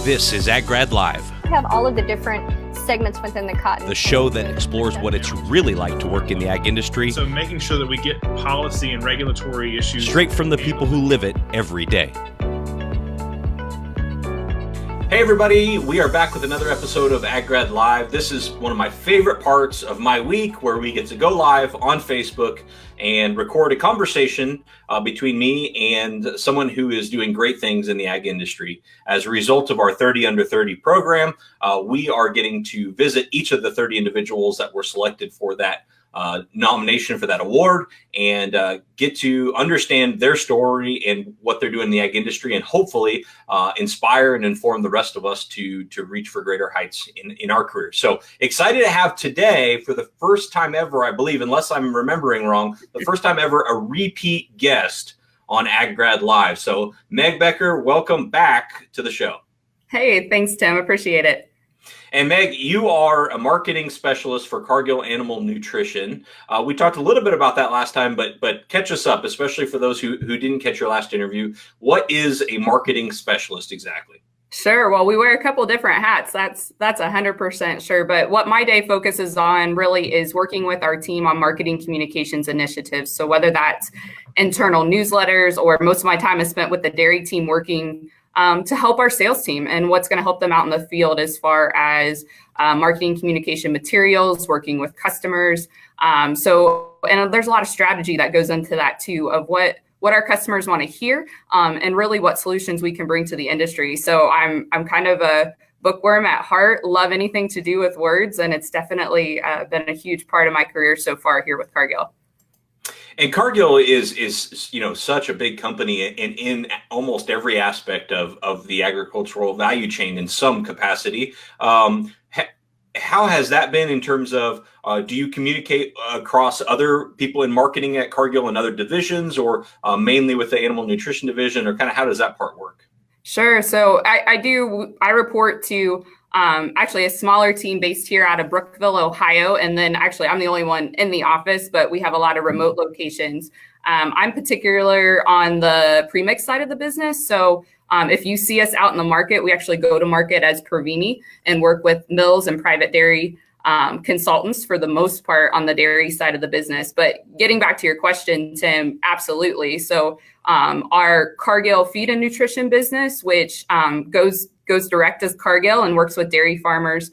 This is AgGrad Live. We have all of the different segments within the cotton. The show that explores what it's really like to work in the ag industry. So making sure that we get policy and regulatory issues straight from the people who live it every day. Hey everybody, we are back with another episode of AgGrad Live. This is one of my favorite parts of my week where we get to go live on Facebook and record a conversation between me and someone who is doing great things in the ag industry. As a result of our 30 Under 30 program, we are getting to visit each of the 30 individuals that were selected for that nomination for that award and get to understand their story and what they're doing in the ag industry, and hopefully inspire and inform the rest of us to reach for greater heights in our career. So excited to have today, for the first time ever, I believe, unless I'm remembering wrong, the first time ever, a repeat guest on AgGrad Live. So Meg Becker, welcome back to the show. Hey, thanks, Tim. Appreciate it. And Meg, you are a marketing specialist for Cargill Animal Nutrition. We talked a little bit about that last time, but catch us up, especially for those who didn't catch your last interview. What is a marketing specialist exactly? Sure. Well, we wear a couple different hats. That's 100% sure. But what my day focuses on really is working with our team on marketing communications initiatives. So whether that's internal newsletters, or most of my time is spent with the dairy team working to help our sales team and what's going to help them out in the field as far as marketing communication materials, working with customers. And there's a lot of strategy that goes into that too, of what our customers want to hear, and really what solutions we can bring to the industry. So I'm kind of a bookworm at heart, love anything to do with words, and it's definitely been a huge part of my career so far here with Cargill. And Cargill is such a big company in almost every aspect of the agricultural value chain in some capacity. How has that been in terms of, do you communicate across other people in marketing at Cargill and other divisions, or mainly with the animal nutrition division, or kind of how does that part work? Sure. So I report to actually a smaller team based here out of Brookville, Ohio. And then actually I'm the only one in the office, but we have a lot of remote locations. I'm particular on the premix side of the business. So if you see us out in the market, we actually go to market as Provini and work with mills and private dairy consultants for the most part on the dairy side of the business. But getting back to your question, Tim, absolutely. So our Cargill feed and nutrition business, which goes direct as Cargill and works with dairy farmers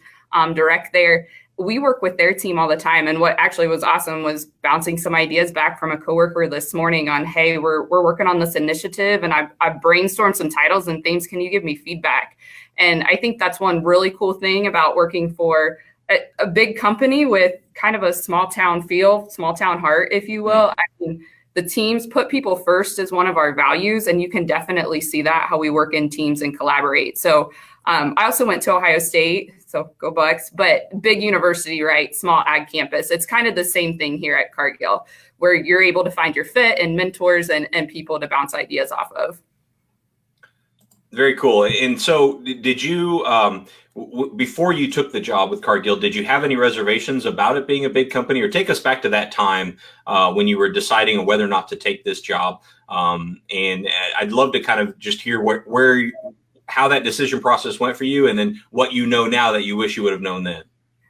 direct there. We work with their team all the time. And what actually was awesome was bouncing some ideas back from a coworker this morning on, hey, we're working on this initiative and I've brainstormed some titles and themes. Can you give me feedback? And I think that's one really cool thing about working for a big company with kind of a small town feel, small town heart, if you will. I mean, the teams put people first is one of our values, and you can definitely see that, how we work in teams and collaborate. So I also went to Ohio State, so go Bucks, but big university, right? Small ag campus. It's kind of the same thing here at Cargill, where you're able to find your fit and mentors and people to bounce ideas off of. Very cool. And so did you, before you took the job with Cargill, did you have any reservations about it being a big company? Or take us back to that time when you were deciding whether or not to take this job. And I'd love to kind of just hear how that decision process went for you, and then what you know now that you wish you would have known then.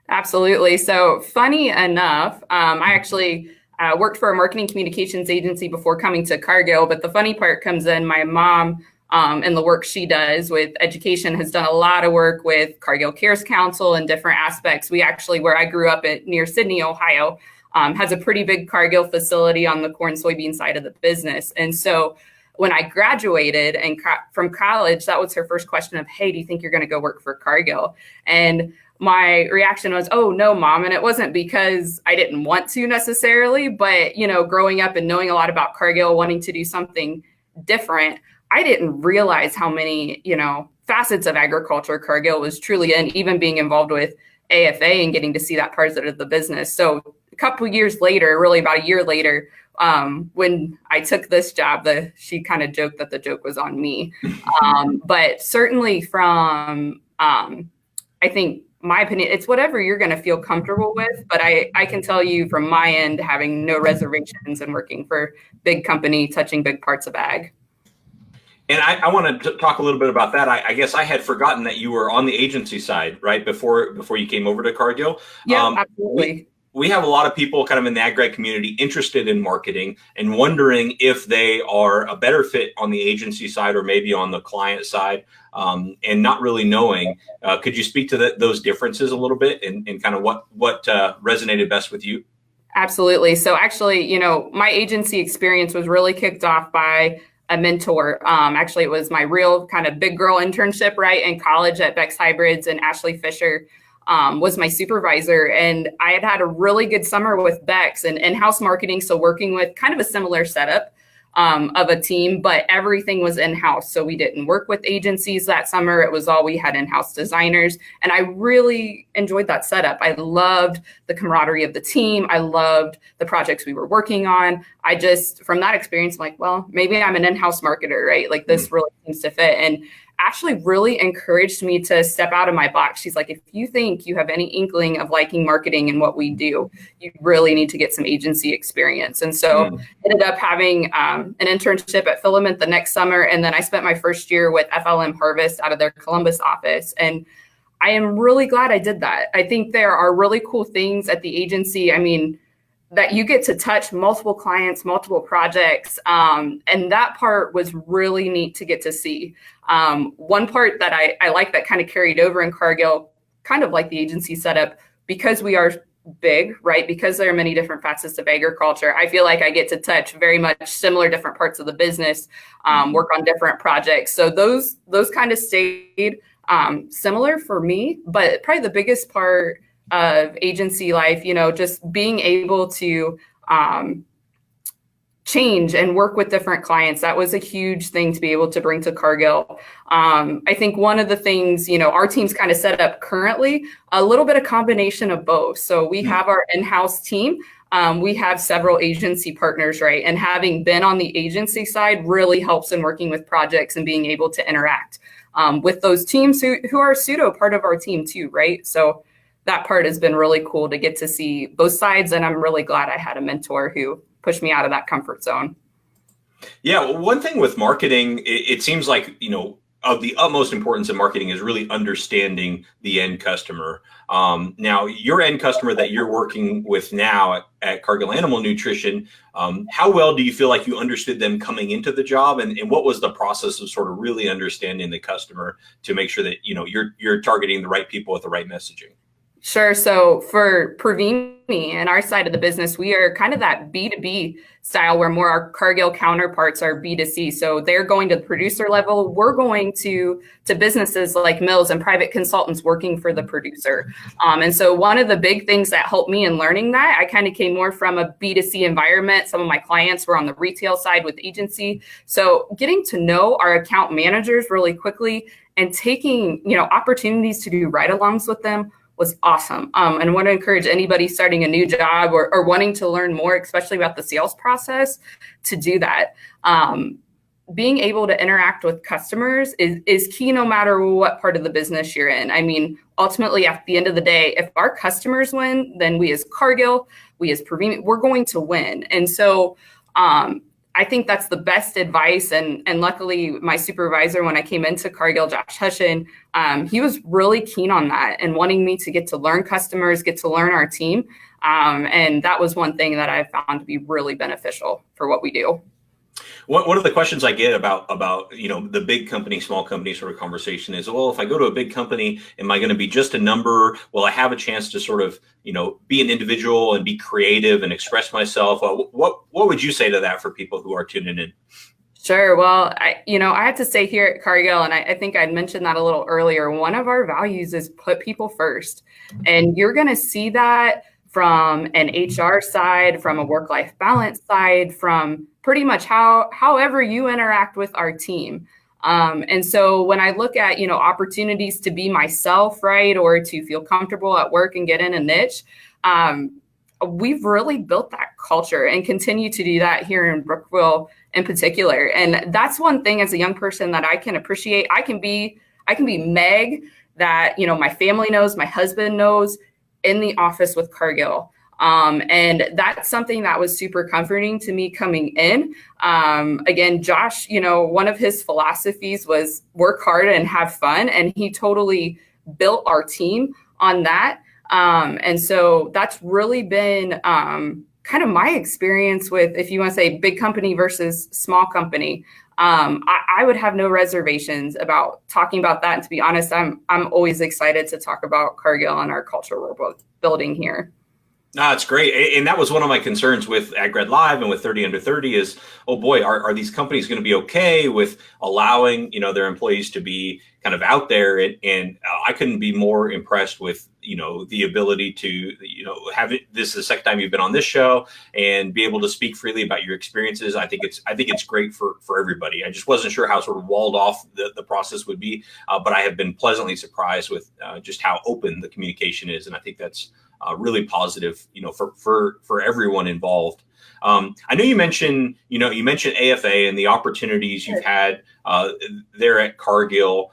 Absolutely. So funny enough, I actually worked for a marketing communications agency before coming to Cargill. But the funny part comes in, my mom and the work she does with education has done a lot of work with Cargill Cares Council and different aspects. We actually, where I grew up near Sydney, Ohio, has a pretty big Cargill facility on the corn soybean side of the business. And so when I graduated from college, that was her first question of, hey, do you think you're going to go work for Cargill? And my reaction was, oh, no, Mom. And it wasn't because I didn't want to necessarily, but, growing up and knowing a lot about Cargill, wanting to do something different, I didn't realize how many, facets of agriculture Cargill was truly in, even being involved with AFA and getting to see that part of the business. So a couple of years later, really about a year later, when I took this job, she kind of joked that the joke was on me. But certainly from, I think, my opinion, it's whatever you're going to feel comfortable with. But I can tell you from my end, having no reservations and working for big company, touching big parts of ag. And I want to talk a little bit about that. I guess I had forgotten that you were on the agency side, right, before you came over to Cargill. Yeah, absolutely. We have a lot of people kind of in the ag grad community interested in marketing and wondering if they are a better fit on the agency side or maybe on the client side, and not really knowing. Could you speak to those differences a little bit and kind of what resonated best with you? Absolutely. So actually, my agency experience was really kicked off by a mentor. Actually, it was my real kind of big girl internship, right, in college at Beck's Hybrids, and Ashley Fisher was my supervisor. And I had a really good summer with Beck's and in-house marketing. So working with kind of a similar setup of a team, but everything was in-house. So we didn't work with agencies that summer. It was all we had in-house designers. And I really enjoyed that setup. I loved the camaraderie of the team. I loved the projects we were working on. I just, from that experience, I'm like, well, maybe I'm an in-house marketer, right? Like this really seems to fit. And Ashley really encouraged me to step out of my box. She's like, if you think you have any inkling of liking marketing and what we do, you really need to get some agency experience. And so ended up having an internship at Filament the next summer. And then I spent my first year with FLM Harvest out of their Columbus office. And I am really glad I did that. I think there are really cool things at the agency. I mean, that you get to touch multiple clients, multiple projects. And that part was really neat to get to see. One part that I like that kind of carried over in Cargill, kind of like the agency setup, because we are big, right? Because there are many different facets of agriculture. I feel like I get to touch very much similar different parts of the business, work on different projects. So those kind of stayed similar for me, but probably the biggest part of agency life, just being able to change and work with different clients. That was a huge thing to be able to bring to Cargill. I think one of the things, our team's kind of set up currently, a little bit of combination of both. So we have our in-house team. We have several agency partners, right? And having been on the agency side really helps in working with projects and being able to interact with those teams who are pseudo part of our team too, right? So that part has been really cool to get to see both sides. And I'm really glad I had a mentor who pushed me out of that comfort zone. Yeah. Well, one thing with marketing, it seems like, of the utmost importance in marketing is really understanding the end customer. Now, your end customer that you're working with now at Cargill Animal Nutrition, how well do you feel like you understood them coming into the job? And what was the process of sort of really understanding the customer to make sure that, you're targeting the right people with the right messaging? Sure. So for Pravini and our side of the business, we are kind of that B2B style where more our Cargill counterparts are B2C. So they're going to the producer level. We're going to businesses like mills and private consultants working for the producer. And so one of the big things that helped me in learning that, I kind of came more from a B2C environment. Some of my clients were on the retail side with agency. So getting to know our account managers really quickly and taking, opportunities to do ride-alongs with them was awesome. And I want to encourage anybody starting a new job or wanting to learn more, especially about the sales process, to do that. Being able to interact with customers is key no matter what part of the business you're in. I mean, ultimately, at the end of the day, if our customers win, then we as Cargill, we as Pravini, we're going to win. And so I think that's the best advice. And luckily, my supervisor, when I came into Cargill, Josh Hushin, he was really keen on that and wanting me to get to learn customers, get to learn our team. And that was one thing that I found to be really beneficial for what we do. One of the questions I get about the big company, small company sort of conversation is, well, if I go to a big company, am I going to be just a number? Will I have a chance to sort of, be an individual and be creative and express myself? What would you say to that for people who are tuning in? Sure. Well, I have to say here at Cargill, and I think I'd mentioned that a little earlier, one of our values is put people first. And you're going to see that from an HR side, from a work-life balance side, from pretty much however you interact with our team. And so when I look at, opportunities to be myself, right, or to feel comfortable at work and get in a niche, we've really built that culture and continue to do that here in Brookville in particular. And that's one thing as a young person that I can appreciate. I can be Meg that, my family knows, my husband knows, in the office with Cargill. And that's something that was super comforting to me coming in. Again, Josh, one of his philosophies was work hard and have fun. And he totally built our team on that. And so that's really been kind of my experience with, if you want to say big company versus small company. I would have no reservations about talking about that. And to be honest, I'm always excited to talk about Cargill and our cultural building here. No, it's great. And that was one of my concerns with AgGrad Live and with 30 Under 30 is, oh boy, are these companies going to be okay with allowing, their employees to be kind of out there? And I couldn't be more impressed with, the ability to, have it. This is the second time you've been on this show and be able to speak freely about your experiences. I think it's great for everybody. I just wasn't sure how sort of walled off the process would be, but I have been pleasantly surprised with just how open the communication is. And I think that's really positive, for everyone involved. I know you mentioned AFA and the opportunities you've had there at Cargill.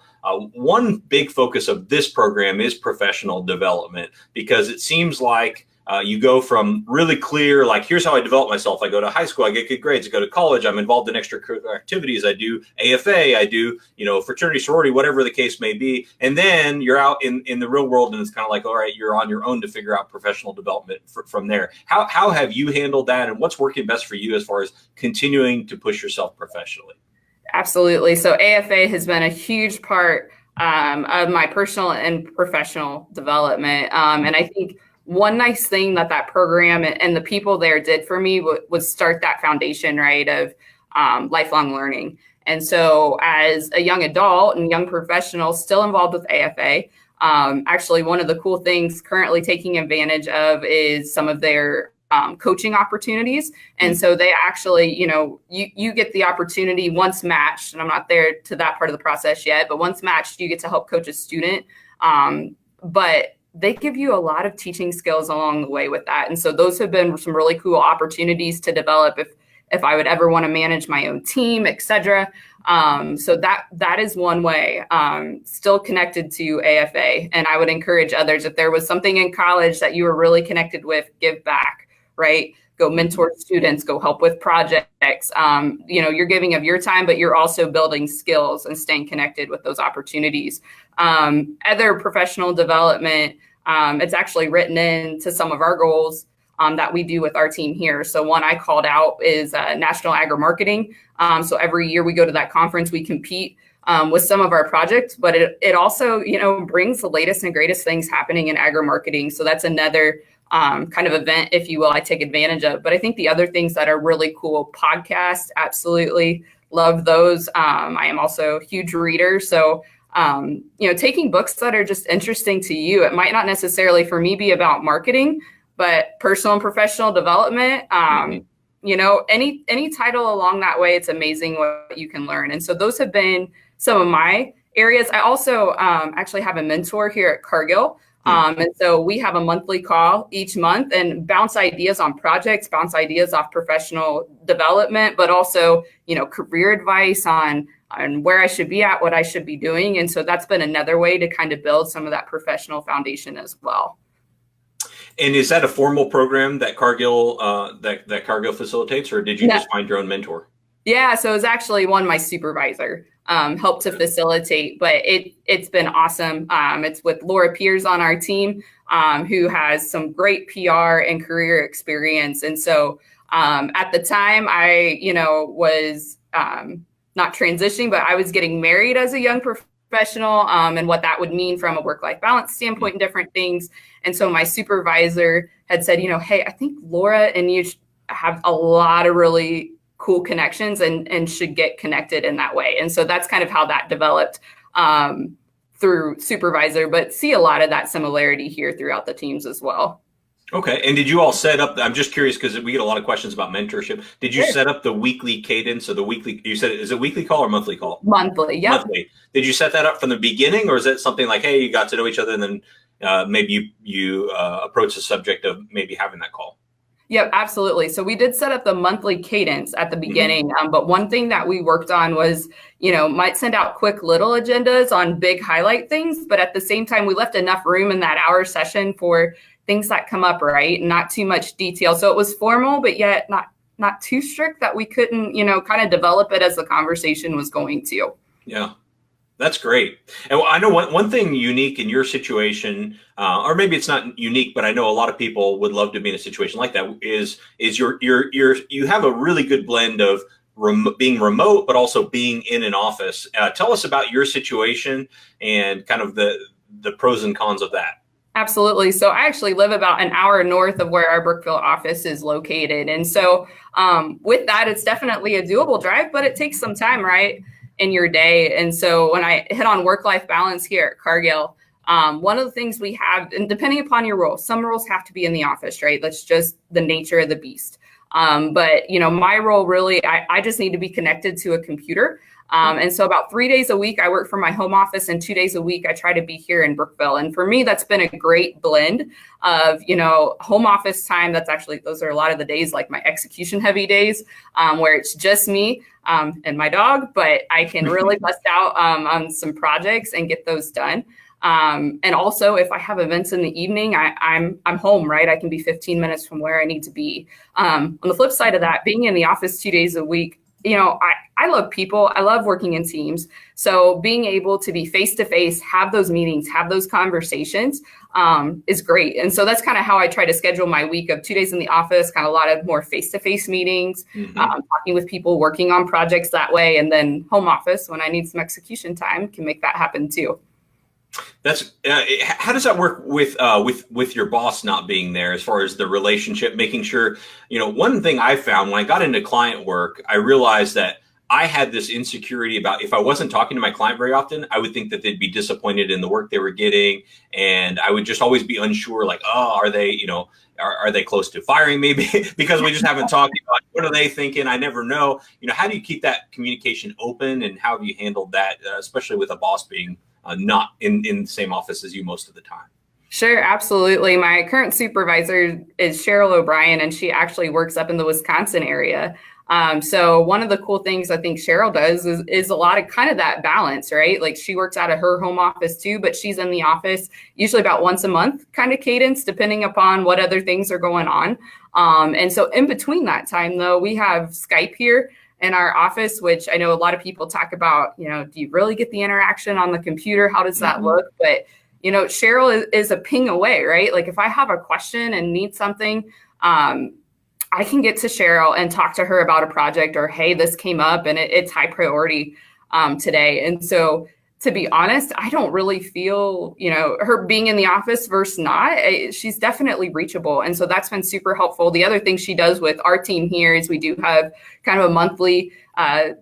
One big focus of this program is professional development, because it seems like you go from really clear, like, here's how I develop myself. I go to high school, I get good grades. I go to college, I'm involved in extracurricular activities. I do AFA, I do, fraternity, sorority, whatever the case may be. And then you're out in the real world, and it's kind of like, all right, you're on your own to figure out professional development from there. How have you handled that, and what's working best for you as far as continuing to push yourself professionally? Absolutely. So AFA has been a huge part of my personal and professional development. And I think one nice thing that program and the people there did for me was start that foundation, right, of lifelong learning. And so as a young adult and young professional still involved with AFA, actually one of the cool things currently taking advantage of is some of their coaching opportunities. And so they actually, you get the opportunity once matched, and I'm not there to that part of the process yet, but once matched, you get to help coach a student. But they give you a lot of teaching skills along the way with that. And so those have been some really cool opportunities to develop if I would ever want to manage my own team, et cetera. So that is one way, still connected to AFA. And I would encourage others, if there was something in college that you were really connected with, give back, right? Go mentor students, go help with projects. You're giving of your time, but you're also building skills and staying connected with those opportunities. Other professional development, it's actually written into some of our goals that we do with our team here. So one I called out is National Agri-Marketing. So every year we go to that conference, we compete with some of our projects, but it also, brings the latest and greatest things happening in agri-marketing. So that's another kind of event, if you will, I take advantage of. But I think the other things that are really cool, podcasts, absolutely love those. I am also a huge reader. So, taking books that are just interesting to you, it might not necessarily for me be about marketing, but personal and professional development, any title along that way, it's amazing what you can learn. And so those have been some of my areas. I also actually have a mentor here at Cargill. And so we have a monthly call each month and bounce ideas on projects, bounce ideas off professional development, but also, career advice on where I should be at, what I should be doing. And so that's been another way to kind of build some of that professional foundation as well. And is that a formal program that Cargill that Cargill facilitates, or did you just find your own mentor? Yeah, so it was actually one my supervisor helped to facilitate, but it's been awesome. It's with Laura Piers on our team, who has some great PR and career experience. And so at the time I, was not transitioning, but I was getting married as a young professional, and what that would mean from a work-life balance standpoint and different things. And so my supervisor had said, hey, I think Laura and you have a lot of really cool connections and should get connected in that way. And so that's kind of how that developed through supervisor, but see a lot of that similarity here throughout the teams as well. Okay. And did you all set up, I'm just curious because we get a lot of questions about mentorship. Did you set up the weekly cadence or the weekly, you said, is it weekly call or monthly call? Monthly, yeah. Monthly. Did you set that up from the beginning, or is it something like, hey, you got to know each other and then maybe you approach the subject of maybe having that call? Yep, absolutely. So we did set up the monthly cadence at the beginning, but one thing that we worked on was, might send out quick little agendas on big highlight things, but at the same time, we left enough room in that hour session for things that come up, right? Not too much detail. So it was formal, but yet not too strict that we couldn't, kind of develop it as the conversation was going to. Yeah. That's great. And I know one thing unique in your situation, or maybe it's not unique, but I know a lot of people would love to be in a situation like that. Is you have a really good blend of being remote, but also being in an office. Tell us about your situation and kind of the pros and cons of that. Absolutely. So I actually live about an hour north of where our Brookville office is located, and so with that, it's definitely a doable drive, but it takes some time, right, in your day. And so when I hit on work-life balance here at Cargill, one of the things we have, and depending upon your role, some roles have to be in the office, right? That's just the nature of the beast. But my role really, I just need to be connected to a computer. And so about 3 days a week, I work from my home office, and 2 days a week, I try to be here in Brookville. And for me, that's been a great blend of, home office time. Those are a lot of the days, like my execution heavy days, where it's just me and my dog, but I can really bust out on some projects and get those done. And also if I have events in the evening, I'm home, right? I can be 15 minutes from where I need to be. On the flip side of that, being in the office 2 days a week, I love people. I love working in teams. So being able to be face-to-face, have those meetings, have those conversations is great. And so that's kind of how I try to schedule my week of 2 days in the office, kind of a lot of more face-to-face meetings, talking with people, working on projects that way. And then home office, when I need some execution time, can make that happen too. That's how does that work with your boss not being there, as far as the relationship, making sure, one thing I found when I got into client work, I realized that I had this insecurity about if I wasn't talking to my client very often, I would think that they'd be disappointed in the work they were getting. And I would just always be unsure, like, oh, are they, are they close to firing me because we just haven't talked about what are they thinking? I never know. How do you keep that communication open, and how have you handled that, especially with a boss being not in the same office as you most of the time? Sure, absolutely. My current supervisor is Cheryl O'Brien, and she actually works up in the Wisconsin area. So one of the cool things I think Cheryl does is a lot of kind of that balance, right? Like she works out of her home office too, but she's in the office usually about once a month kind of cadence, depending upon what other things are going on. And so in between that time, though, we have Skype here in our office, which I know a lot of people talk about, do you really get the interaction on the computer? How does that look? But, Cheryl is a ping away, right? Like if I have a question and need something, I can get to Cheryl and talk to her about a project, or, hey, this came up and it's high priority today. And so to be honest, I don't really feel, her being in the office versus not. She's definitely reachable. And so that's been super helpful. The other thing she does with our team here is we do have kind of a monthly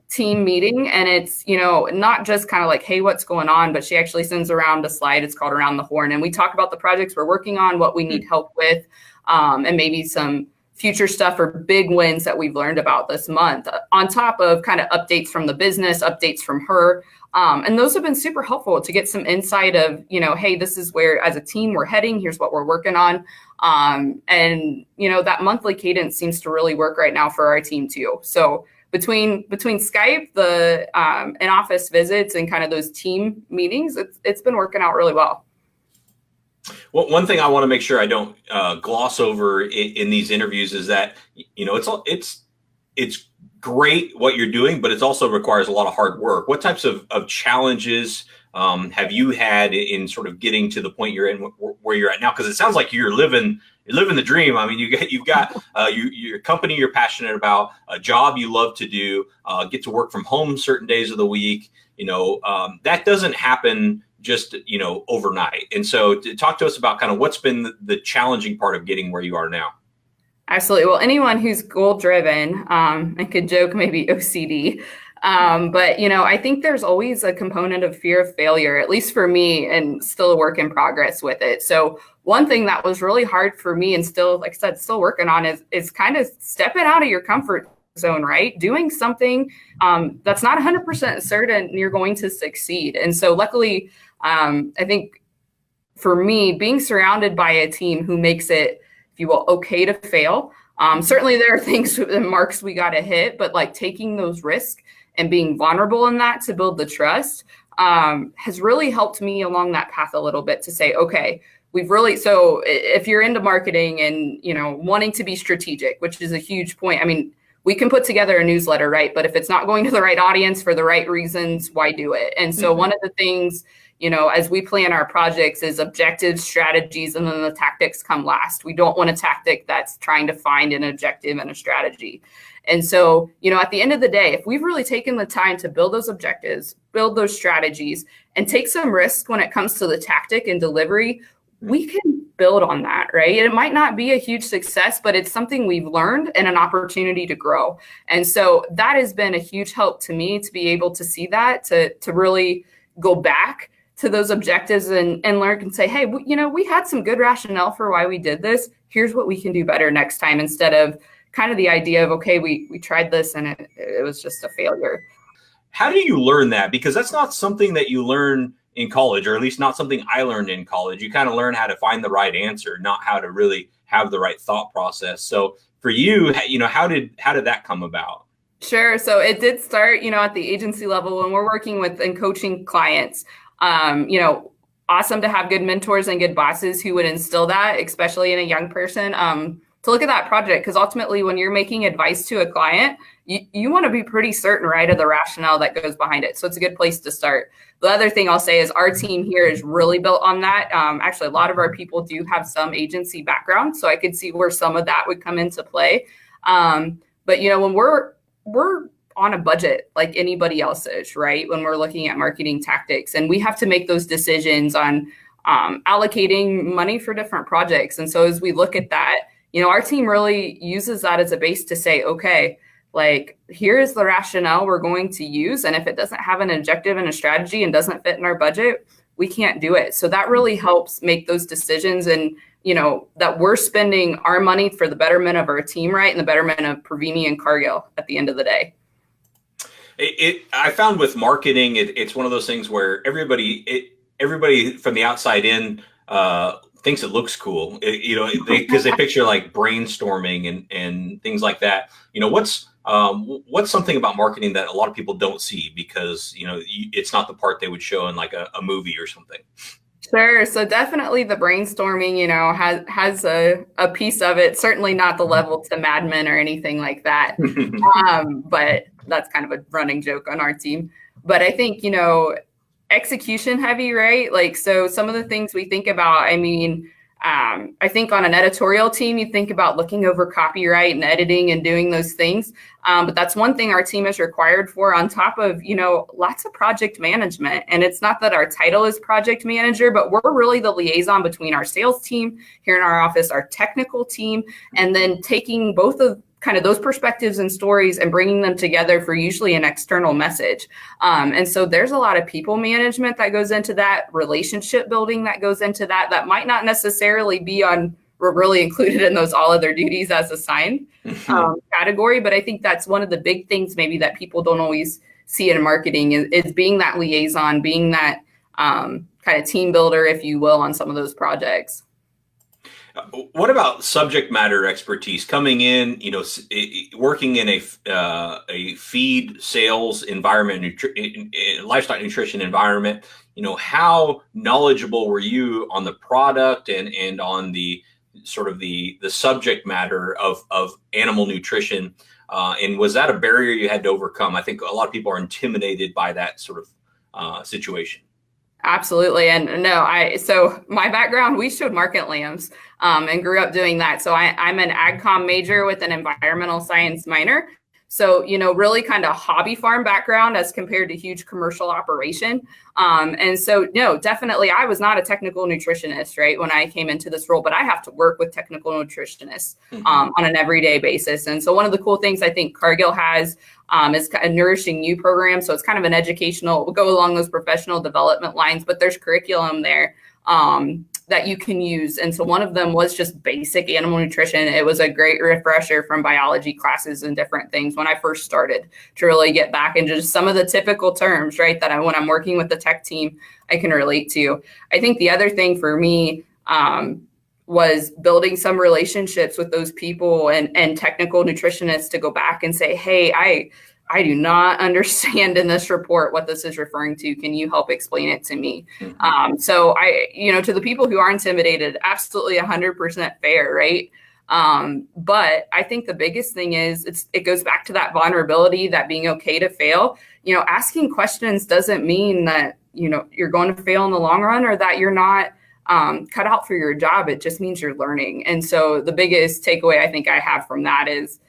team meeting. And it's, not just kind of like, hey, what's going on? But she actually sends around a slide. It's called Around the Horn. And we talk about the projects we're working on, what we need help with, and maybe some future stuff or big wins that we've learned about this month, on top of kind of updates from the business, updates from her. And those have been super helpful to get some insight of, hey, this is where as a team we're heading. Here's what we're working on. And, that monthly cadence seems to really work right now for our team too. So between Skype, the in-office visits, and kind of those team meetings, it's been working out really well. Well, one thing I want to make sure I don't gloss over in these interviews is that, it's great what you're doing, but it also requires a lot of hard work. What types of challenges have you had in sort of getting to the point you're in, where you're at now? Because it sounds like you're living the dream. I mean, you've got your company you're passionate about, a job you love to do, get to work from home certain days of the week. That doesn't happen just, overnight. And so talk to us about kind of what's been the challenging part of getting where you are now. Absolutely. Well, anyone who's goal driven, I could joke maybe OCD, but, I think there's always a component of fear of failure, at least for me, and still a work in progress with it. So one thing that was really hard for me, and still, like I said, still working on, is kind of stepping out of your comfort zone, right? Doing something that's not 100% certain you're going to succeed. And so luckily, I think for me, being surrounded by a team who makes it, if you will, okay to fail, Certainly there are things, the marks we got to hit, but like taking those risks and being vulnerable in that to build the trust has really helped me along that path a little bit to say, okay, so if you're into marketing and, wanting to be strategic, which is a huge point. I mean, we can put together a newsletter, right? But if it's not going to the right audience for the right reasons, why do it? And so one of the things, as we plan our projects is objectives, strategies, and then the tactics come last. We don't want a tactic that's trying to find an objective and a strategy. And so, at the end of the day, if we've really taken the time to build those objectives, build those strategies, and take some risk when it comes to the tactic and delivery, we can build on that, right? It might not be a huge success, but it's something we've learned and an opportunity to grow. And so that has been a huge help to me to be able to see that, to really go back to those objectives and learn and say, hey, we had some good rationale for why we did this. Here's what we can do better next time, instead of kind of the idea of, okay, we tried this and it was just a failure. How do you learn that? Because that's not something that you learn in college, or at least not something I learned in college. You kind of learn how to find the right answer, not how to really have the right thought process. So for you, how did that come about? Sure. So it did start, at the agency level when we're working with and coaching clients. Awesome to have good mentors and good bosses who would instill that, especially in a young person, to look at that project. Because ultimately, when you're making advice to a client, you want to be pretty certain, right, of the rationale that goes behind it. So it's a good place to start. The other thing I'll say is our team here is really built on that. Actually, a lot of our people do have some agency background, so I could see where some of that would come into play. But when we're on a budget like anybody else is, right? When we're looking at marketing tactics, and we have to make those decisions on allocating money for different projects. And so as we look at that, our team really uses that as a base to say, okay, like, here's the rationale we're going to use. And if it doesn't have an objective and a strategy and doesn't fit in our budget, we can't do it. So that really helps make those decisions, and, that we're spending our money for the betterment of our team, right? And the betterment of Previni and Cargill at the end of the day. I found with marketing, it's one of those things where everybody from the outside in thinks it looks cool, because they picture like brainstorming and things like that. What's something about marketing that a lot of people don't see because, it's not the part they would show in like a movie or something? Sure. So definitely the brainstorming, has a piece of it, certainly not the level to Mad Men or anything like that. But that's kind of a running joke on our team. But I think, execution heavy, right? Like, so some of the things we think about, I think on an editorial team, you think about looking over copyright and editing and doing those things. But that's one thing our team is required for, on top of, lots of project management. And it's not that our title is project manager, but we're really the liaison between our sales team here in our office, our technical team, and then taking both of kind of those perspectives and stories and bringing them together for usually an external message. And so there's a lot of people management that goes into that, relationship building that goes into that might not necessarily be really included in those all other duties as assigned category. But I think that's one of the big things maybe that people don't always see in marketing is being that liaison, being that kind of team builder, if you will, on some of those projects. What about subject matter expertise coming in, working in a feed sales environment, livestock nutrition environment? How knowledgeable were you on the product and on the sort of the subject matter of animal nutrition? And was that a barrier you had to overcome? I think a lot of people are intimidated by that sort of situation. Absolutely. And so my background, we showed market lambs and grew up doing that. So I'm an AgCom major with an environmental science minor. So, really kind of hobby farm background as compared to huge commercial operation. And so, no, definitely I was not a technical nutritionist, right, when I came into this role, but I have to work with technical nutritionists on an everyday basis. And so one of the cool things I think Cargill has is a Nourishing You program. So it's kind of an educational, we'll go along those professional development lines, but there's curriculum there that you can use. And so one of them was just basic animal nutrition. It was a great refresher from biology classes and different things when I first started to really get back into just some of the typical terms, right, that when I'm working with the tech team, I can relate to. I think the other thing for me, was building some relationships with those people and technical nutritionists to go back and say, hey, I do not understand in this report what this is referring to. Can you help explain it to me? So to the people who are intimidated, absolutely 100% fair, right? But I think the biggest thing is it goes back to that vulnerability, that being okay to fail. Asking questions doesn't mean that, you're going to fail in the long run or that you're not cut out for your job. It just means you're learning. And so the biggest takeaway I think I have from that is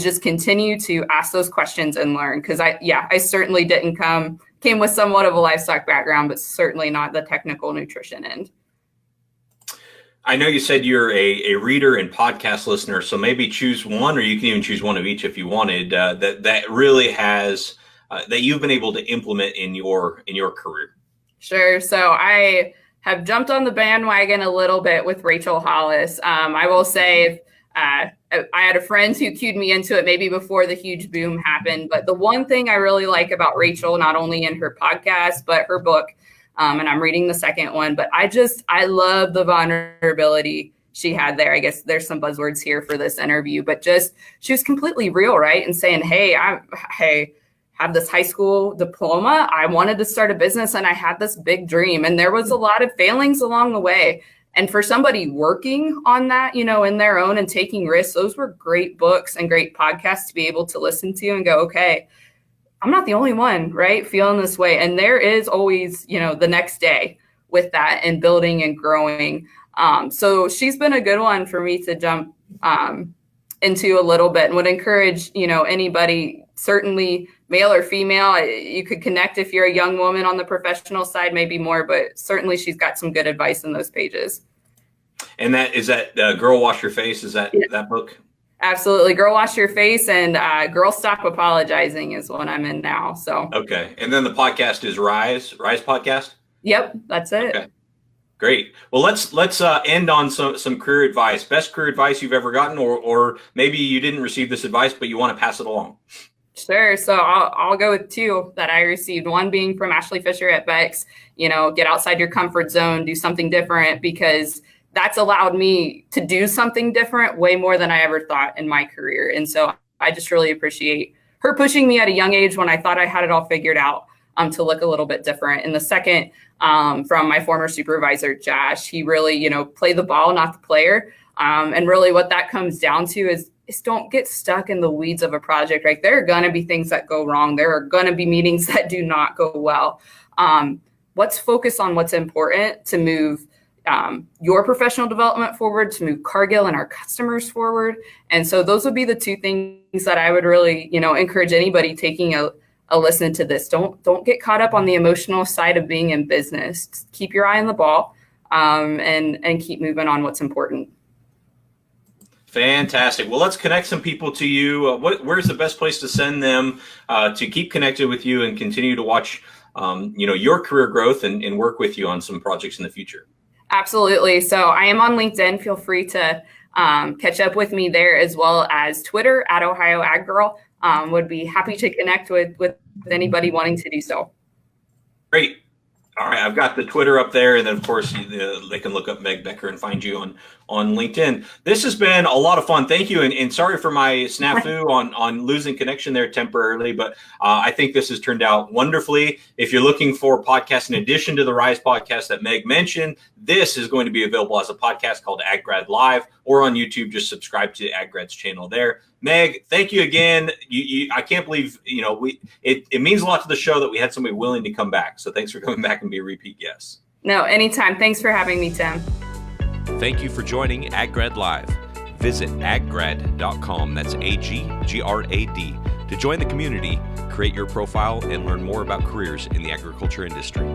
just continue to ask those questions and learn. Because I certainly came with somewhat of a livestock background, but certainly not the technical nutrition end. I know you said you're a reader and podcast listener, so maybe choose one, or you can even choose one of each if you wanted, that really has that you've been able to implement in your career. Sure. So I have jumped on the bandwagon a little bit with Rachel Hollis. I will say I had a friend who cued me into it maybe before the huge boom happened. But the one thing I really like about Rachel, not only in her podcast, but her book, and I'm reading the second one, but I love the vulnerability she had there. I guess there's some buzzwords here for this interview, but she was completely real, right? And saying, hey, I have this high school diploma. I wanted to start a business and I had this big dream. And there was a lot of failings along the way. And for somebody working on that, in their own and taking risks, those were great books and great podcasts to be able to listen to and go, okay, I'm not the only one, right? Feeling this way. And there is always, the next day with that and building and growing. So she's been a good one for me to jump into a little bit and would encourage, anybody, certainly male or female, you could connect if you're a young woman on the professional side, maybe more, but certainly she's got some good advice in those pages. And is that Girl Wash Your Face? Is that that book? Absolutely. Girl Wash Your Face and Girl Stop Apologizing is what I'm in now. So okay. And then the podcast is Rise Podcast? Yep, that's it. Okay. Great. Well, let's end on some career advice. Best career advice you've ever gotten, or maybe you didn't receive this advice, but you want to pass it along. Sure. So I'll go with two that I received. One being from Ashley Fisher at Beck's, get outside your comfort zone, do something different, because that's allowed me to do something different way more than I ever thought in my career. And so I just really appreciate her pushing me at a young age when I thought I had it all figured out to look a little bit different. And the second from my former supervisor, Josh, he really, play the ball, not the player. And really what that comes down to is don't get stuck in the weeds of a project, right? There are going to be things that go wrong. There are going to be meetings that do not go well. Let's focus on what's important to move your professional development forward, to move Cargill and our customers forward. And so those would be the two things that I would really, encourage anybody taking a listen to this. Don't get caught up on the emotional side of being in business. Just keep your eye on the ball and keep moving on what's important. Fantastic. Well, let's connect some people to you. Where's the best place to send them to keep connected with you and continue to watch, your career growth and work with you on some projects in the future? Absolutely. So I am on LinkedIn. Feel free to catch up with me there, as well as Twitter at Ohio Ag Girl. Would be happy to connect with anybody wanting to do so. Great. All right, I've got the Twitter up there, and then of course they can look up Meg Becker and find you on LinkedIn. This has been a lot of fun. Thank you, and sorry for my snafu on losing connection there temporarily, but I think this has turned out wonderfully. If you're looking for podcasts in addition to the Rise podcast that Meg mentioned, this is going to be available as a podcast called AgGrad Live, or on YouTube. Just subscribe to AgGrad's channel there. Meg, thank you again. I can't believe, it means a lot to the show that we had somebody willing to come back. So thanks for coming back and be a repeat guest. No, anytime. Thanks for having me, Tim. Thank you for joining AgGrad Live. Visit aggrad.com, that's AGGRAD, to join the community, create your profile, and learn more about careers in the agriculture industry.